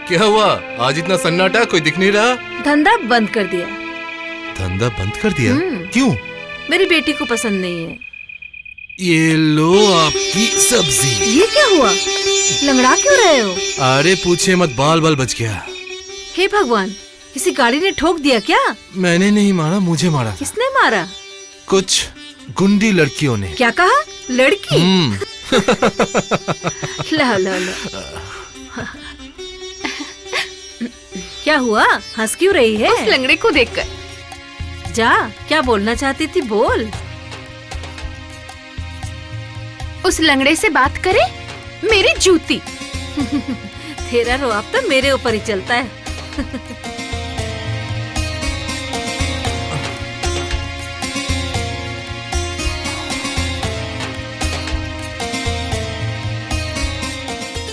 क्या हुआ? आज इतना सन्नाटा, कोई दिख नहीं रहा। धंधा बंद कर दिया। धंधा बंद कर दिया? क्यों? मेरी बेटी को पसंद नहीं है। ये लो आपकी सब्जी। ये क्या हुआ? लंगड़ा क्यों रहे हो? अरे पूछे मत, बाल बाल बच गया। हे भगवान, किसी गाड़ी ने ठोक दिया क्या? मैंने नहीं मारा, मुझे मारा। किसने मारा? कुछ गुंडी लड़कियों ने। क्या कहा? लड़की? ला ला ला। क्या हुआ? हंस क्यों रही है? उस लंगड़े को देखकर। जा, क्या बोलना चाहती थी, बोल। उस लंगड़े से बात करे? मेरी जूती। तेरा रोआब तो मेरे ऊपर ही चलता है।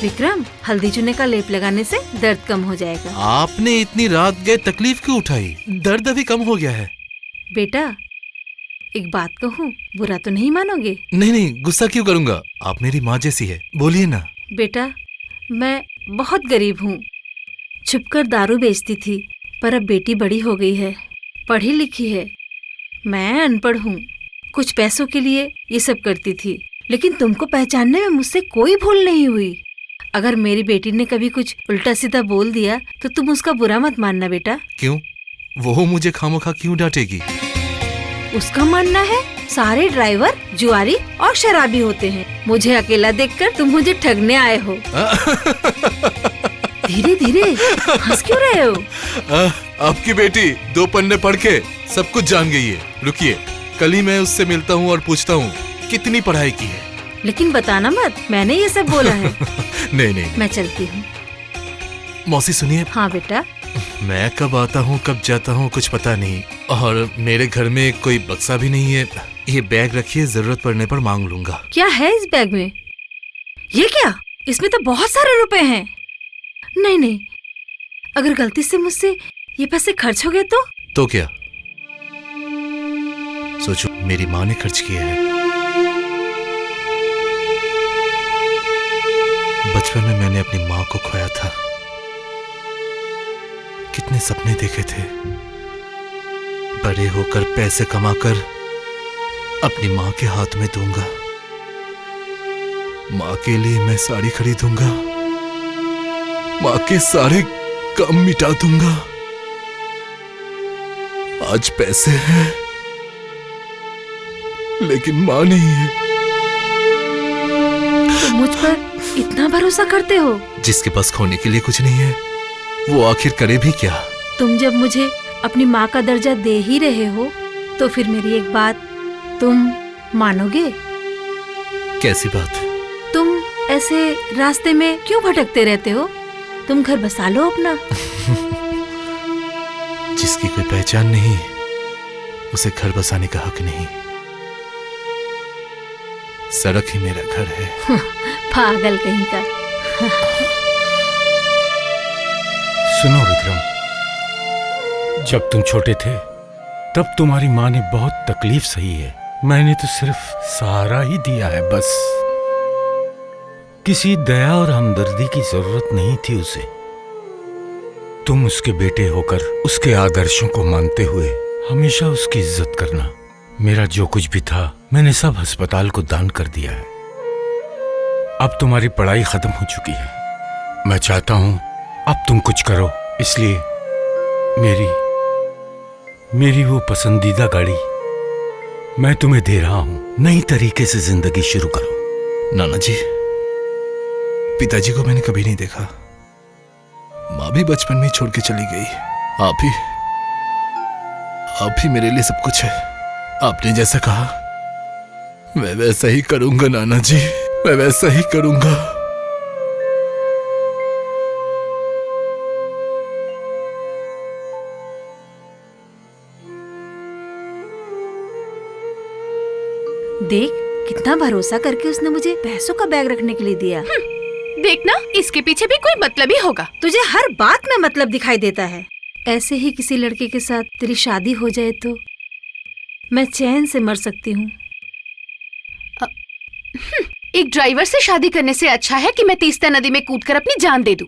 विक्रम, हल्दी चूने का लेप लगाने से दर्द कम हो जाएगा। आपने इतनी रात गए तकलीफ क्यों उठाई? दर्द अभी कम हो गया है। बेटा, एक बात कहूँ, बुरा तो नहीं मानोगे? नहीं नहीं, गुस्सा क्यों करूँगा? आप मेरी माँ जैसी है, बोलिए ना। बेटा, मैं बहुत गरीब हूँ। छुपकर दारू बेचती थी, पर अब बेटी बड़ी हो गई है, पढ़ी लिखी है। मैं अनपढ़ हूँ। कुछ पैसों के लिए ये सब करती थी, लेकिन तुमको पहचानने में मुझसे कोई भूल नहीं हुई। अगर मेरी बेटी ने कभी कुछ उल्टा सीधा बोल दिया तो तुम उसका बुरा मत मानना बेटा। क्यों? वो मुझे खामोखा क्यों डांटेगी? उसका मानना है सारे ड्राइवर जुआरी और शराबी होते हैं। मुझे अकेला देखकर तुम मुझे ठगने आए हो। धीरे धीरे, हंस क्यों रहे हो? आपकी बेटी 2 पन्ने पढ़ के सब कुछ जान गई है। रुकिए, कल ही मैं उससे मिलता हूँ और पूछता हूँ कितनी पढ़ाई की है। लेकिन बताना मत, मैंने ये सब बोला है। नहीं, मैं चलती हूँ। मौसी सुनिए। हाँ बेटा। मैं कब आता हूँ कब जाता हूँ कुछ पता नहीं, और मेरे घर में कोई बक्सा भी नहीं है। ये बैग रखिए, जरूरत पड़ने पर मांग लूंगा। क्या है इस बैग में? ये क्या? इसमें तो बहुत सारे रुपए हैं। नहीं नहीं, अगर गलती से मुझसे ये पैसे खर्च हो गए तो क्या? सोचो, मेरी माँ ने खर्च किए हैं। बचपन में मैंने अपनी माँ को खोया था। कितने सपने देखे थे, बड़े होकर पैसे कमाकर अपनी माँ के हाथ में दूंगा। माँ के लिए मैं साड़ी खरीदूंगा, माँ के सारे काम मिटा दूंगा। आज पैसे हैं, लेकिन माँ नहीं है। तुम मुझ पर इतना भरोसा करते हो? जिसके पास खोने के लिए कुछ नहीं है, वो आखिर करे भी क्या? तुम जब मुझे अपनी माँ का दर्जा दे ही रहे हो, तो फिर मेरी एक बात तुम मानोगे? कैसी बात? तुम ऐसे रास्ते में क्यों भटकते रहते हो? तुम घर बसा लो अपना। जिसकी कोई पहचान नहीं, उसे घर बसाने का हक नहीं। सड़क ही मेरा घर है। पागल कहीं का। सुनो विक्रम, जब तुम छोटे थे तब तुम्हारी माँ ने बहुत तकलीफ सही है। मैंने तो सिर्फ सहारा ही दिया है बस। किसी दया और हमदर्दी की जरूरत नहीं थी उसे। तुम उसके बेटे होकर उसके आदर्शों को मानते हुए हमेशा उसकी इज्जत करना। मेरा जो कुछ भी था मैंने सब अस्पताल को दान कर दिया है। अब तुम्हारी पढ़ाई खत्म हो चुकी है। मैं चाहता हूं अब तुम कुछ करो, इसलिए मेरी वो पसंदीदा गाड़ी मैं तुम्हें दे रहा हूं। नई तरीके से जिंदगी शुरू करो। नाना जी, पिताजी को मैंने कभी नहीं देखा। माँ भी बचपन में छोड़ के चली गई। आप ही मेरे लिए सब कुछ है। आपने जैसा कहा मैं वैसा ही करूंगा नाना जी, मैं वैसा ही करूंगा। देख, कितना भरोसा करके उसने मुझे पैसों का बैग रखने के लिए दिया। देखना, इसके पीछे भी कोई मतलब ही होगा। तुझे हर बात में मतलब दिखाई देता है। ऐसे ही किसी लड़के के साथ तेरी शादी हो जाए तो मैं चैन से मर सकती हूँ। एक ड्राइवर से शादी करने से अच्छा है कि मैं तीस्ता नदी में कूदकर अपनी जान दे दूं।